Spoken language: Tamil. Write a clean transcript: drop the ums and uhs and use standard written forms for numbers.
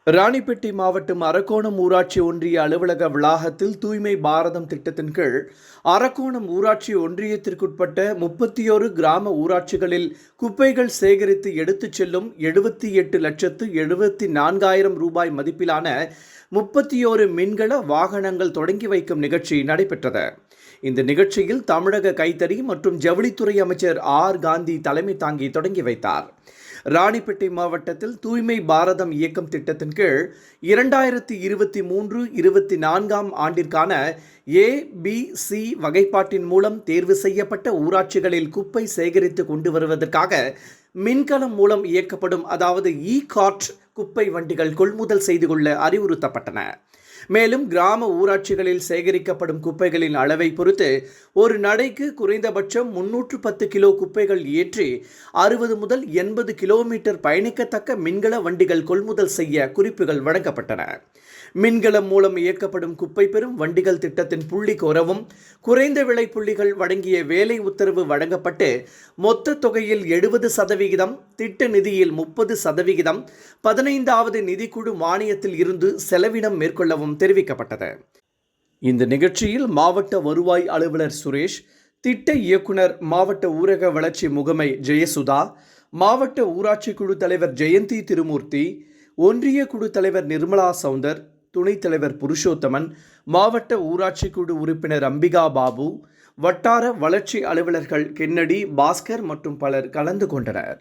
ராணிப்பேட்டை மாவட்டம் அரக்கோணம் ஊராட்சி ஒன்றிய அலுவலக வளாகத்தில் தூய்மை பாரதம் திட்டத்தின் கீழ் அரக்கோணம் ஊராட்சி ஒன்றியத்திற்குட்பட்ட 31 கிராம ஊராட்சிகளில் குப்பைகள் சேகரித்து எடுத்துச் செல்லும் 78,74,000 ரூபாய் மதிப்பிலான 31 மின்கல வாகனங்கள் தொடங்கி வைக்கும் நிகழ்ச்சி நடைபெற்றது. இந்த நிகழ்ச்சியில் தமிழக கைத்தறி மற்றும் ஜவுளித்துறை அமைச்சர் ஆர். காந்தி தலைமை தாங்கி தொடங்கி வைத்தார். ராணிப்பேட்டை மாவட்டத்தில் தூய்மை பாரதம் இயக்கம் திட்டத்தின் கீழ் 2023-24 ஆண்டிற்கான ABC வகைப்பாட்டின் மூலம் தேர்வு செய்யப்பட்ட ஊராட்சிகளில் குப்பை சேகரித்து கொண்டு வருவதற்காக மின்கலம் மூலம் இயக்கப்படும் இ-கார்ட் குப்பை வண்டிகள் கொள்முதல் செய்து கொள்ள அறிவுறுத்தப்பட்டன. மேலும் கிராம ஊராட்சிகளில் சேகரிக்கப்படும் குப்பைகளின் அளவை பொறுத்து ஒரு நடைக்கு குறைந்தபட்சம் 310 கிலோ குப்பைகள் ஏற்றி 60 முதல் 80 கிலோமீட்டர் பயணிக்கத்தக்க மின்கல வண்டிகள் கொள்முதல் செய்ய குறிப்புகள் வழங்கப்பட்டன. மின்கலம் மூலம் இயக்கப்படும் குப்பை பெறும் வண்டிகள் திட்டத்தின் புள்ளி கோரவும் குறைந்த விலை புள்ளிகள் வழங்கிய வேலை உத்தரவு வழங்கப்பட்டு மொத்த தொகையில் 70%, திட்ட நிதியில் 30%, 15வது நிதிக்குழு மானியத்தில் இருந்து செலவினம் மேற்கொள்ளவும் தெரிவிக்கப்பட்டது. இந்த நிகழ்ச்சியில் மாவட்ட வருவாய் அலுவலர் சுரேஷ், திட்ட இயக்குனர், மாவட்ட ஊரக வளர்ச்சி முகமை ஜெயசுதா, மாவட்ட ஊராட்சி குழு தலைவர் ஜெயந்தி திருமூர்த்தி, ஒன்றிய குழு தலைவர் நிர்மலா சவுந்தர், துணைத் தலைவர் புருஷோத்தமன், மாவட்ட ஊராட்சி குழு உறுப்பினர் அம்பிகா பாபு, வட்டார வளர்ச்சி அலுவலர்கள் கென்னடி, பாஸ்கர் மற்றும் பலர் கலந்து கொண்டனர்.